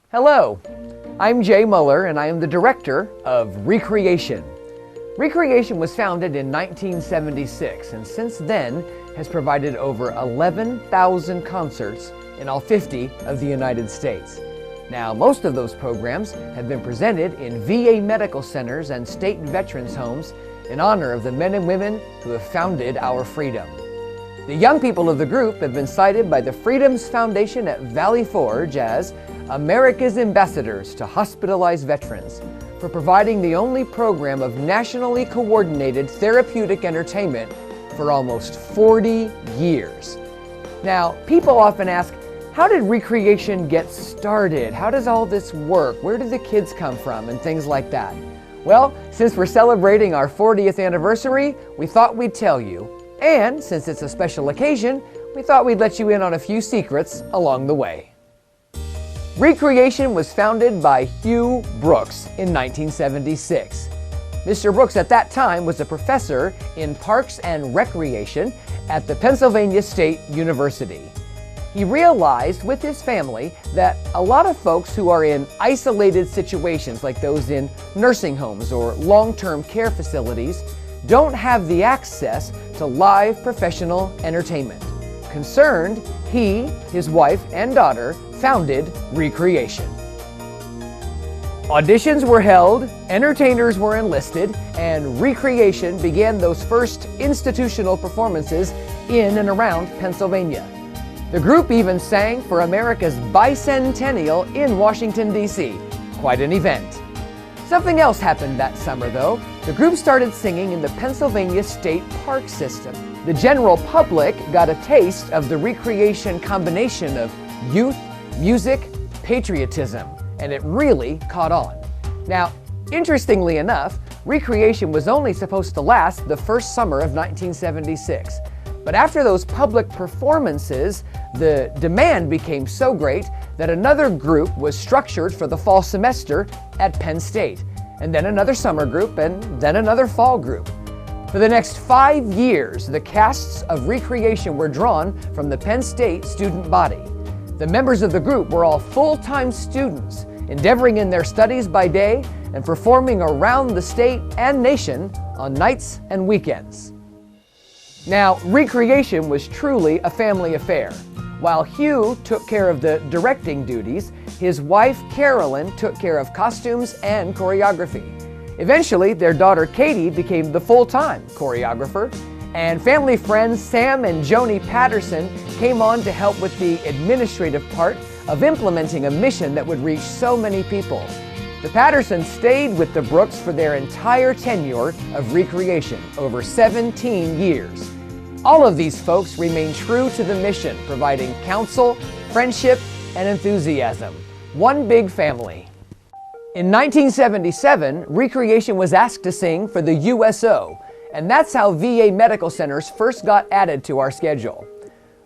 Hello, I'm Jay Muller and I am the director of Recreation. Recreation was founded in 1976 and since then has provided over 11,000 concerts in all 50 of the United States. Now, most of those programs have been presented in VA medical centers and state veterans homes in honor of the men and women who have founded our freedom. The young people of the group have been cited by the Freedoms Foundation at Valley Forge as America's ambassadors to hospitalized veterans for providing the only program of nationally coordinated therapeutic entertainment for almost 40 years. Now, people often ask, how did Recreation get started? How does all this work? Where did the kids come from? And things like that. Well, since we're celebrating our 40th anniversary, we thought we'd tell you. And since it's a special occasion, we thought we'd let you in on a few secrets along the way. Recreation was founded by Hugh Brooks in 1976. Mr. Brooks at that time was a professor in Parks and Recreation at the Pennsylvania State University. He realized with his family that a lot of folks who are in isolated situations like those in nursing homes or long-term care facilities don't have the access to live professional entertainment. Concerned, he, his wife, and daughter founded Recreation. Auditions were held, entertainers were enlisted, and Recreation began those first institutional performances in and around Pennsylvania. The group even sang for America's bicentennial in Washington, D.C. Quite an event. Something else happened that summer, though. The group started singing in the Pennsylvania State Park system. The general public got a taste of the Recreation combination of youth, music, patriotism, and it really caught on. Now, interestingly enough, Recreation was only supposed to last the first summer of 1976. But after those public performances, the demand became so great that another group was structured for the fall semester at Penn State, and then another summer group, and then another fall group. For the next 5 years, the casts of Recreation were drawn from the Penn State student body. The members of the group were all full-time students, endeavoring in their studies by day and performing around the state and nation on nights and weekends. Now, Recreation was truly a family affair. While Hugh took care of the directing duties, his wife Carolyn took care of costumes and choreography. Eventually, their daughter Katie became the full-time choreographer, and family friends Sam and Joni Patterson came on to help with the administrative part of implementing a mission that would reach so many people. The Pattersons stayed with the Brooks for their entire tenure of Recreation, over 17 years. All of these folks remain true to the mission, providing counsel, friendship, and enthusiasm. One big family. In 1977, Recreation was asked to sing for the USO, and that's how VA medical centers first got added to our schedule.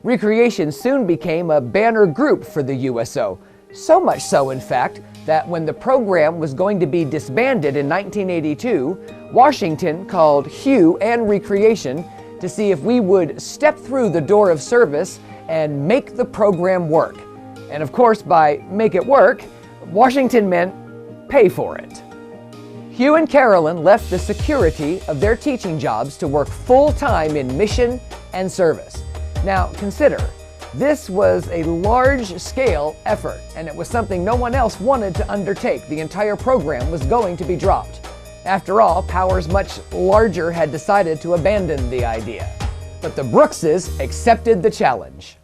Recreation soon became a banner group for the USO, so much so, in fact, that when the program was going to be disbanded in 1982, Washington called Hugh and Recreation to see if we would step through the door of service and make the program work. And of course, by make it work, Washington meant pay for it. Hugh and Carolyn left the security of their teaching jobs to work full-time in mission and service. Now, consider, this was a large-scale effort, and it was something no one else wanted to undertake. The entire program was going to be dropped. After all, powers much larger had decided to abandon the idea. But the Brookses accepted the challenge.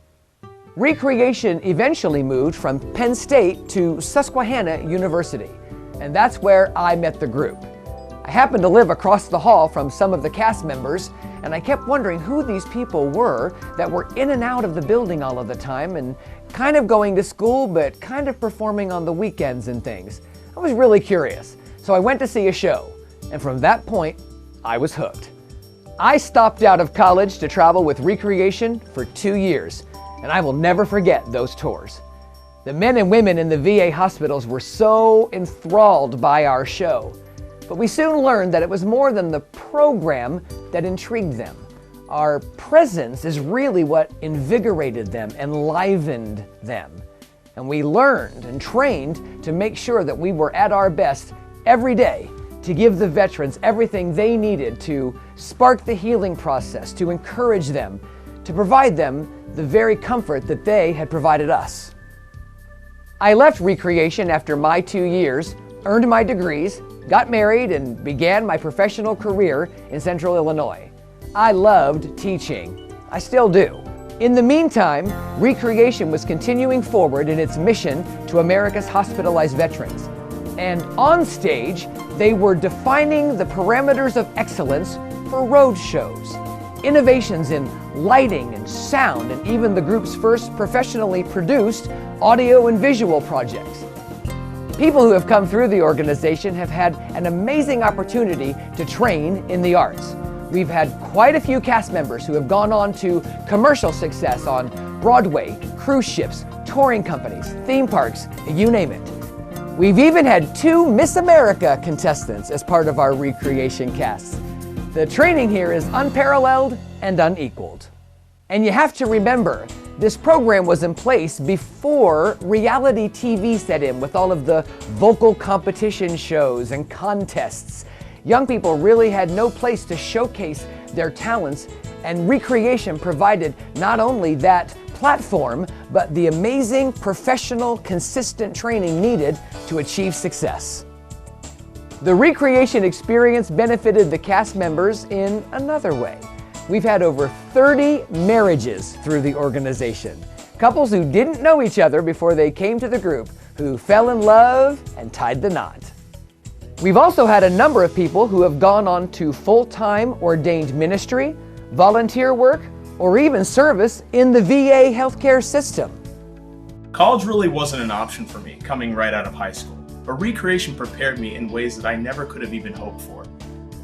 Recreation eventually moved from Penn State to Susquehanna University, and that's where I met the group. I happened to live across the hall from some of the cast members, and I kept wondering who these people were that were in and out of the building all of the time and kind of going to school but kind of performing on the weekends and things. I was really curious. So I went to see a show, and from that point, I was hooked. I stopped out of college to travel with Recreation for 2 years, and I will never forget those tours. The men and women in the VA hospitals were so enthralled by our show, but we soon learned that it was more than the program that intrigued them. Our presence is really what invigorated them, enlivened them. and we learned and trained to make sure that we were at our best every day to give the veterans everything they needed to spark the healing process, to encourage them, to provide them the very comfort that they had provided us. I left Recreation after my 2 years, earned my degrees, got married, and began my professional career in Central Illinois. I loved teaching. I still do. In the meantime, Recreation was continuing forward in its mission to America's hospitalized veterans. And on stage, they were defining the parameters of excellence for road shows, innovations in lighting and sound, and even the group's first professionally produced audio and visual projects. People who have come through the organization have had an amazing opportunity to train in the arts. We've had quite a few cast members who have gone on to commercial success on Broadway, cruise ships, touring companies, theme parks, you name it. We've even had 2 Miss America contestants as part of our Recreation casts. The training here is unparalleled and unequaled. And you have to remember, this program was in place before reality TV set in with all of the vocal competition shows and contests. Young people really had no place to showcase their talents, and Recreation provided not only that platform, but the amazing, professional, consistent training needed to achieve success. The Recreation experience benefited the cast members in another way. We've had over 30 marriages through the organization. Couples who didn't know each other before they came to the group, who fell in love and tied the knot. We've also had a number of people who have gone on to full-time ordained ministry, volunteer work, or even service in the VA healthcare system. College really wasn't an option for me coming right out of high school, but Recreation prepared me in ways that I never could have even hoped for.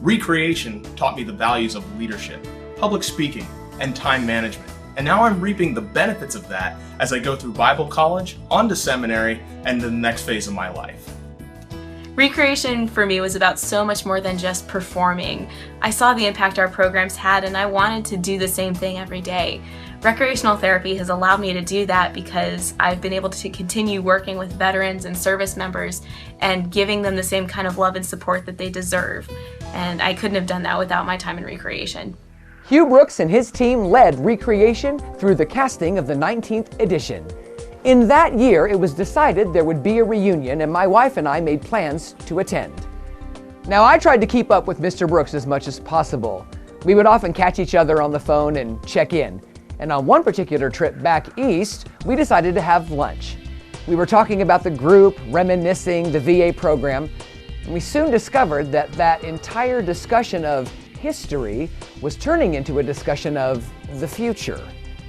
Recreation taught me the values of leadership, public speaking, and time management. And now I'm reaping the benefits of that as I go through Bible college, on to seminary, and the next phase of my life. Recreation for me was about so much more than just performing. I saw the impact our programs had, and I wanted to do the same thing every day. Recreational therapy has allowed me to do that because I've been able to continue working with veterans and service members and giving them the same kind of love and support that they deserve. And I couldn't have done that without my time in Recreation. Hugh Brooks and his team led Recreation through the casting of the 19th edition. In that year, it was decided there would be a reunion, and my wife and I made plans to attend. Now, I tried to keep up with Mr. Brooks as much as possible. We would often catch each other on the phone and check in. And on one particular trip back east, we decided to have lunch. We were talking about the group, reminiscing the VA program, and we soon discovered that that entire discussion of history was turning into a discussion of the future.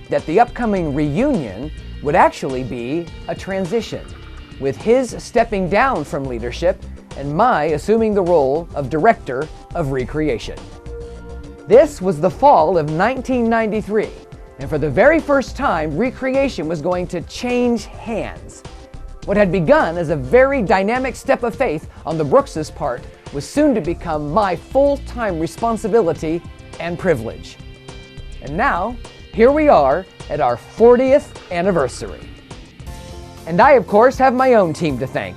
That the upcoming reunion would actually be a transition, with his stepping down from leadership and my assuming the role of director of Recreation. This was the fall of 1993, and for the very first time, Recreation was going to change hands. What had begun as a very dynamic step of faith on the Brookses' part was soon to become my full-time responsibility and privilege. And now, here we are at our 40th anniversary. And I, of course, have my own team to thank.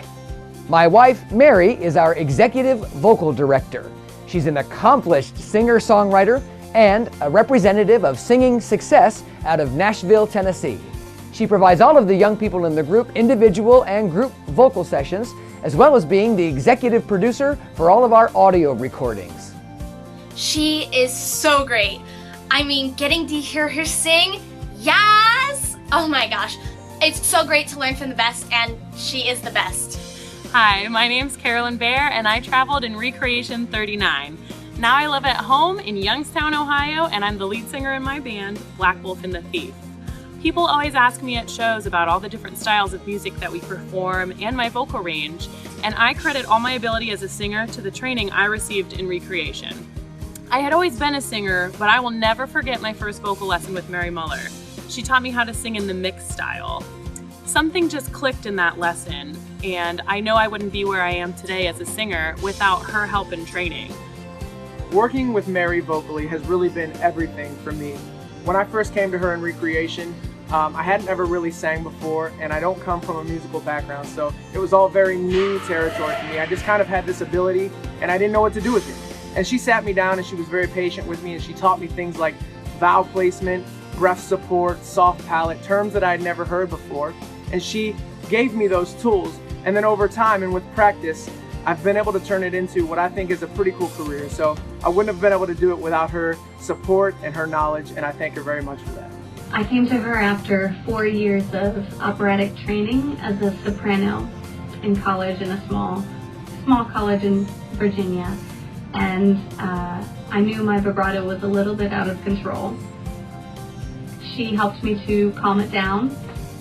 My wife, Mary, is our executive vocal director. She's an accomplished singer-songwriter and a representative of singing success out of Nashville, Tennessee. She provides all of the young people in the group individual and group vocal sessions, as well as being the executive producer for all of our audio recordings. She is so great. I mean, getting to hear her sing, yes! Oh my gosh. It's so great to learn from the best, and she is the best. Hi, my name's Carolyn Bear, and I traveled in Recreation 39. Now I live at home in Youngstown, Ohio, and I'm the lead singer in my band, Black Wolf and the Thief. People always ask me at shows about all the different styles of music that we perform and my vocal range, and I credit all my ability as a singer to the training I received in Recreation. I had always been a singer, but I will never forget my first vocal lesson with Mary Muller. She taught me how to sing in the mixed style. Something just clicked in that lesson, and I know I wouldn't be where I am today as a singer without her help and training. Working with Mary vocally has really been everything for me. When I first came to her in Recreation, I hadn't ever really sang before, and I don't come from a musical background, so it was all very new territory for me. I just kind of had this ability, and I didn't know what to do with it. And she sat me down, and she was very patient with me, and she taught me things like vowel placement, breath support, soft palate, terms that I had never heard before. And she gave me those tools, and then over time and with practice, I've been able to turn it into what I think is a pretty cool career. So I wouldn't have been able to do it without her support and her knowledge, and I thank her very much for that. I came to her after 4 years of operatic training as a soprano in college, in a small college in Virginia. And I knew my vibrato was a little bit out of control. She helped me to calm it down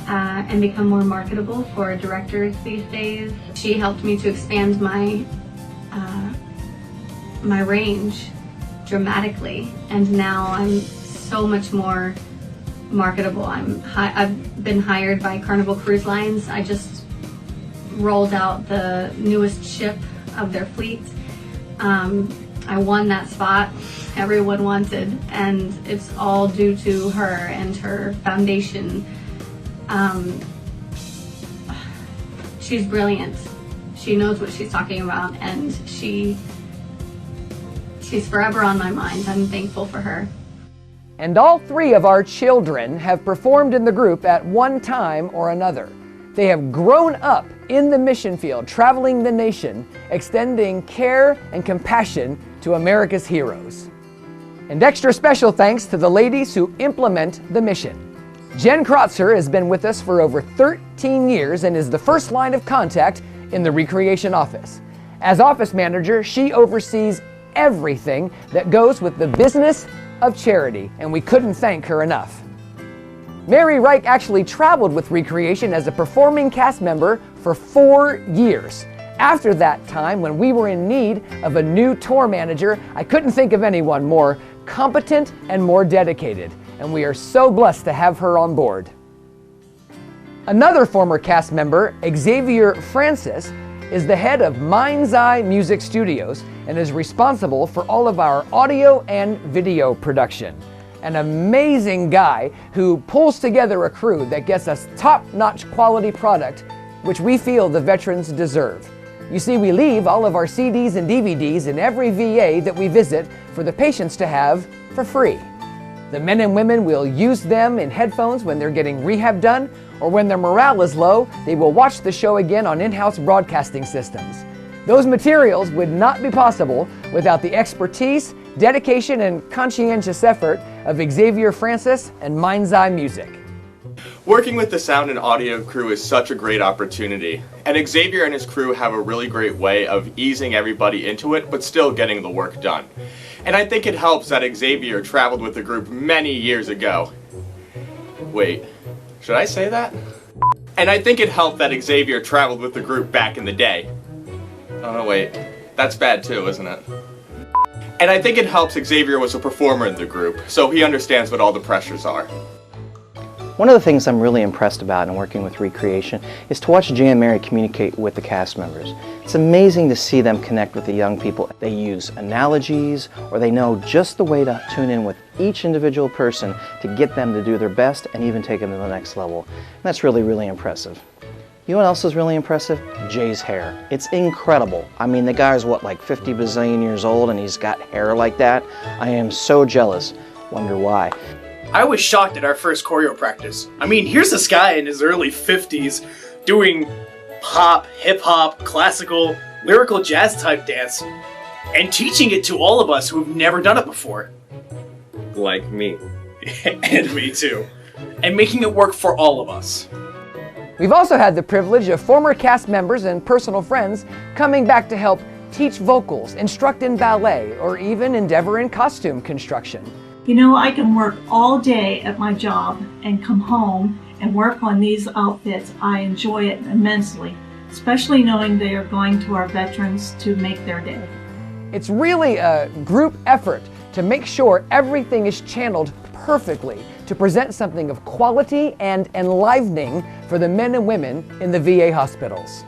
and become more marketable for directors these days. She helped me to expand my range dramatically, and now I'm so much more marketable. I've been hired by Carnival Cruise Lines. I just rolled out the newest ship of their fleet. I won that spot everyone wanted, and it's all due to her and her foundation. She's brilliant. She knows what she's talking about, and she's forever on my mind. I'm thankful for her. And all 3 of our children have performed in the group at one time or another. They have grown up in the mission field, traveling the nation, extending care and compassion to America's heroes. And extra special thanks to the ladies who implement the mission. Jen Krotzer has been with us for over 13 years and is the first line of contact in the Recreation office. As office manager, she oversees everything that goes with the business of charity, and we couldn't thank her enough. Mary Reich actually traveled with Recreation as a performing cast member for 4 years. After that time, when we were in need of a new tour manager, I couldn't think of anyone more competent and more dedicated, and we are so blessed to have her on board. Another former cast member, Xavier Francis, is the head of Mind's Eye Music Studios and is responsible for all of our audio and video production. An amazing guy who pulls together a crew that gets us top-notch quality product, which we feel the veterans deserve. You see, we leave all of our CDs and DVDs in every VA that we visit for the patients to have for free. The men and women will use them in headphones when they're getting rehab done, or when their morale is low, they will watch the show again on in-house broadcasting systems. Those materials would not be possible without the expertise, dedication, and conscientious effort of Xavier Francis and Mind's Eye Music. Working with the sound and audio crew is such a great opportunity, and Xavier and his crew have a really great way of easing everybody into it, but still getting the work done. And I think it helps that Xavier traveled with the group many years ago. Wait, should I say that? And I think it helped that Xavier traveled with the group back in the day. Oh no, wait, that's bad too, isn't it? And I think it helps Xavier was a performer in the group, so he understands what all the pressures are. One of the things I'm really impressed about in working with Recreation is to watch Jay and Mary communicate with the cast members. It's amazing to see them connect with the young people. They use analogies, or they know just the way to tune in with each individual person to get them to do their best and even take them to the next level. And that's really, really impressive. You know what else is really impressive? Jay's hair. It's incredible. I mean, the guy's what, like 50 bazillion years old, and he's got hair like that? I am so jealous. Wonder why. I was shocked at our first choreo practice. I mean, here's this guy in his early 50s doing pop, hip-hop, classical, lyrical jazz type dance, and teaching it to all of us who have never done it before. Like me. And me too. And making it work for all of us. We've also had the privilege of former cast members and personal friends coming back to help teach vocals, instruct in ballet, or even endeavor in costume construction. You know, I can work all day at my job and come home and work on these outfits. I enjoy it immensely, especially knowing they are going to our veterans to make their day. It's really a group effort to make sure everything is channeled perfectly to present something of quality and enlivening for the men and women in the VA hospitals.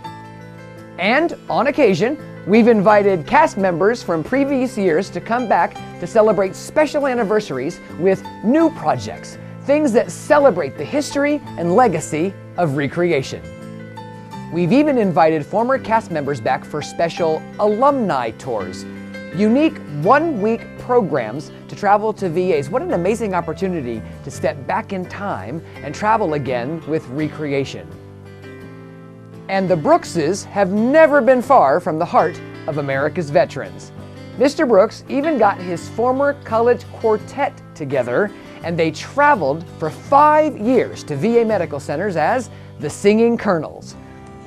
And on occasion, we've invited cast members from previous years to come back to celebrate special anniversaries with new projects, things that celebrate the history and legacy of recreation. We've even invited former cast members back for special alumni tours, unique one-week programs to travel to VAs. What an amazing opportunity to step back in time and travel again with recreation. And the Brookses have never been far from the heart of America's veterans. Mr. Brooks even got his former college quartet together, and they traveled for 5 years to VA medical centers as the Singing Colonels.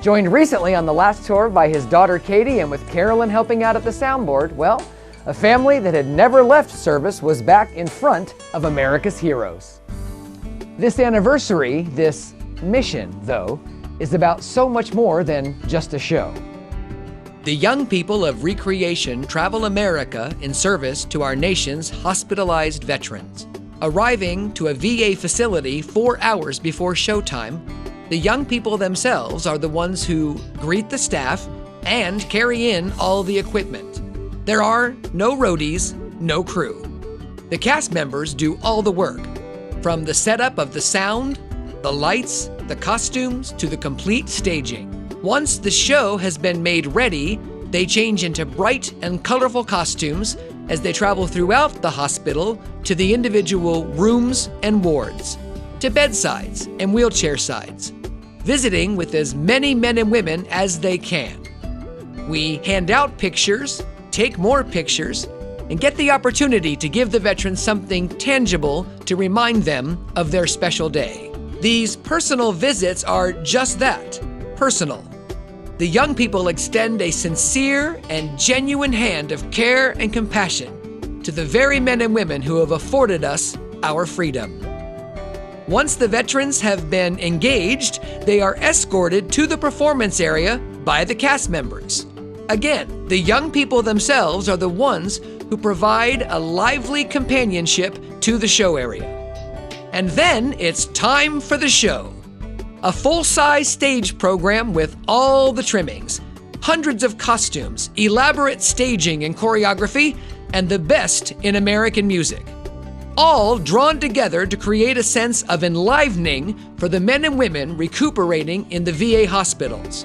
Joined recently on the last tour by his daughter Katie, and with Carolyn helping out at the soundboard, well, a family that had never left service was back in front of America's heroes. This anniversary, this mission, though, is about so much more than just a show. The young people of Recreation travel America in service to our nation's hospitalized veterans. Arriving to a VA facility 4 hours before showtime, the young people themselves are the ones who greet the staff and carry in all the equipment. There are no roadies, no crew. The cast members do all the work, from the setup of the sound, the lights, the costumes, to the complete staging. Once the show has been made ready, they change into bright and colorful costumes as they travel throughout the hospital to the individual rooms and wards, to bedsides and wheelchair sides, visiting with as many men and women as they can. We hand out pictures, take more pictures, and get the opportunity to give the veterans something tangible to remind them of their special day. These personal visits are just that, personal. The young people extend a sincere and genuine hand of care and compassion to the very men and women who have afforded us our freedom. Once the veterans have been engaged, they are escorted to the performance area by the cast members. Again, the young people themselves are the ones who provide a lively companionship to the show area. And then it's time for the show. A full-size stage program with all the trimmings, hundreds of costumes, elaborate staging and choreography, and the best in American music. All drawn together to create a sense of enlivening for the men and women recuperating in the VA hospitals.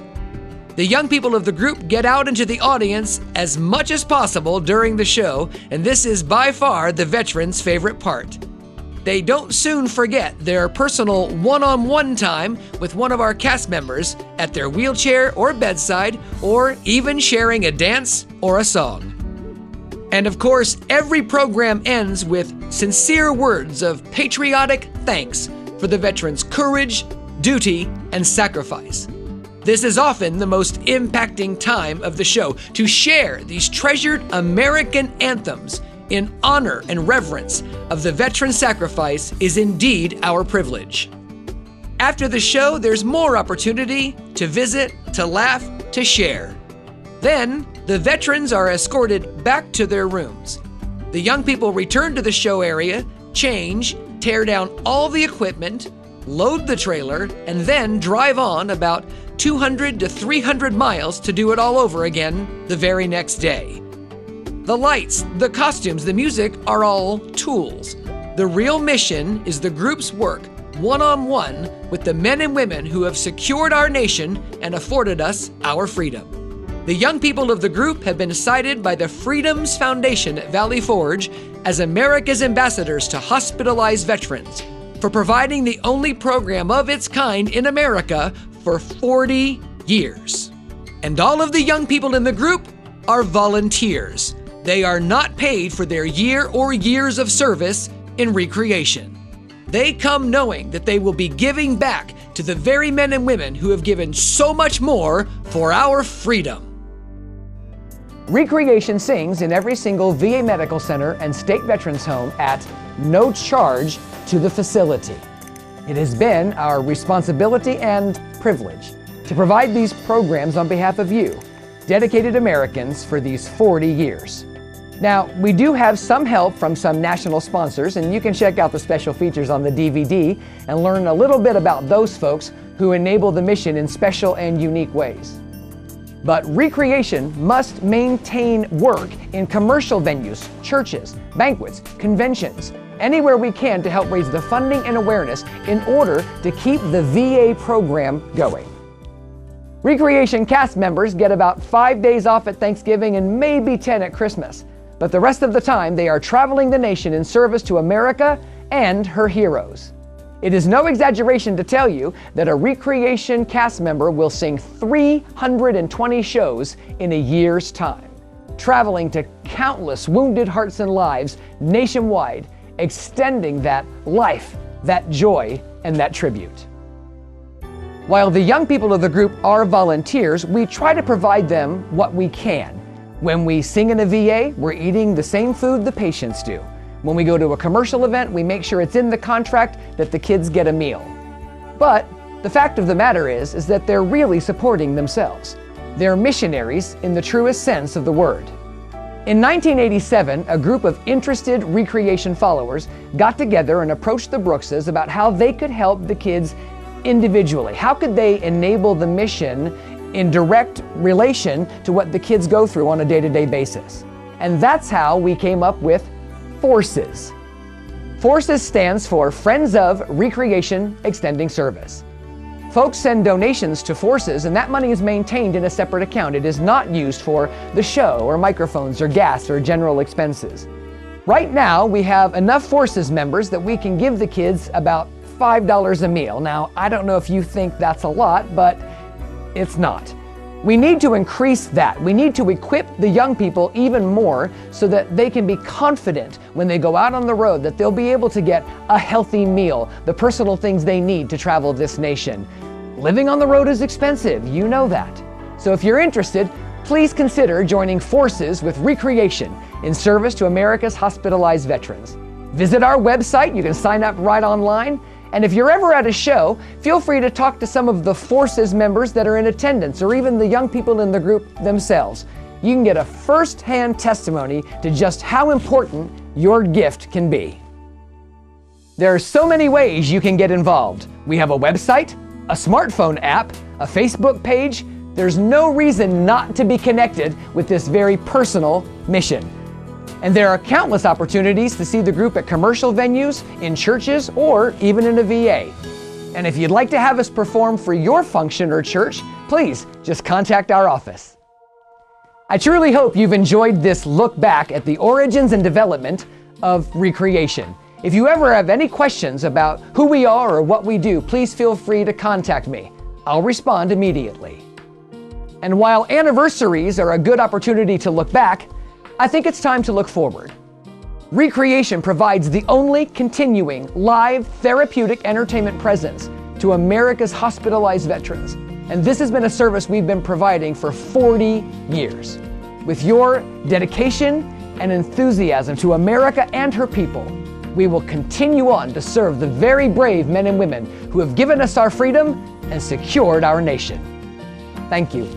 The young people of the group get out into the audience as much as possible during the show, and this is by far the veterans' favorite part. They don't soon forget their personal one-on-one time with one of our cast members at their wheelchair or bedside, or even sharing a dance or a song. And of course, every program ends with sincere words of patriotic thanks for the veterans' courage, duty, and sacrifice. This is often the most impacting time of the show, to share these treasured American anthems in honor and reverence of the veteran sacrifice is indeed our privilege. After the show, there's more opportunity to visit, to laugh, to share. Then, the veterans are escorted back to their rooms. The young people return to the show area, change, tear down all the equipment, load the trailer, and then drive on about 200 to 300 miles to do it all over again the very next day. The lights, the costumes, the music are all tools. The real mission is the group's work one-on-one with the men and women who have secured our nation and afforded us our freedom. The young people of the group have been cited by the Freedoms Foundation at Valley Forge as America's ambassadors to hospitalized veterans for providing the only program of its kind in America for 40 years. And all of the young people in the group are volunteers. They are not paid for their year or years of service in recreation. They come knowing that they will be giving back to the very men and women who have given so much more for our freedom. Recreation sings in every single VA medical center and state veterans home at no charge to the facility. It has been our responsibility and privilege to provide these programs on behalf of you, dedicated Americans, for these 40 years. Now, we do have some help from some national sponsors, and you can check out the special features on the DVD and learn a little bit about those folks who enable the mission in special and unique ways. But recreation must maintain work in commercial venues, churches, banquets, conventions, anywhere we can to help raise the funding and awareness in order to keep the VA program going. Recreation cast members get about 5 days off at Thanksgiving and maybe 10 at Christmas, but the rest of the time they are traveling the nation in service to America and her heroes. It is no exaggeration to tell you that a Recreation cast member will sing 320 shows in a year's time, traveling to countless wounded hearts and lives nationwide, extending that life, that joy, and that tribute. While the young people of the group are volunteers, we try to provide them what we can. When we sing in a VA, we're eating the same food the patients do. When we go to a commercial event, we make sure it's in the contract that the kids get a meal. But the fact of the matter is that they're really supporting themselves. They're missionaries in the truest sense of the word. In 1987, a group of interested Recreation followers got together and approached the Brookses about how they could help the kids individually. How could they enable the mission in direct relation to what the kids go through on a day-to-day basis? And that's how we came up with FORCES. FORCES stands for Friends of Recreation Extending Service. Folks send donations to FORCES, and that money is maintained in a separate account. It is not used for the show or microphones or gas or general expenses. Right now, we have enough FORCES members that we can give the kids about $5 a meal. Now, I don't know if you think that's a lot, but it's not. We need to increase that. We need to equip the young people even more so that they can be confident when they go out on the road that they'll be able to get a healthy meal, the personal things they need to travel this nation. Living on the road is expensive, you know that. So if you're interested, please consider joining forces with Recreation in service to America's hospitalized veterans. Visit our website, you can sign up right online. And if you're ever at a show, feel free to talk to some of the FORCES members that are in attendance, or even the young people in the group themselves. You can get a first-hand testimony to just how important your gift can be. There are so many ways you can get involved. We have a website, a smartphone app, a Facebook page. There's no reason not to be connected with this very personal mission. And there are countless opportunities to see the group at commercial venues, in churches, or even in a VA. And if you'd like to have us perform for your function or church, please just contact our office. I truly hope you've enjoyed this look back at the origins and development of Recreation. If you ever have any questions about who we are or what we do, please feel free to contact me. I'll respond immediately. And while anniversaries are a good opportunity to look back, I think it's time to look forward. Recreation provides the only continuing live therapeutic entertainment presence to America's hospitalized veterans. And this has been a service we've been providing for 40 years. With your dedication and enthusiasm to America and her people, we will continue on to serve the very brave men and women who have given us our freedom and secured our nation. Thank you.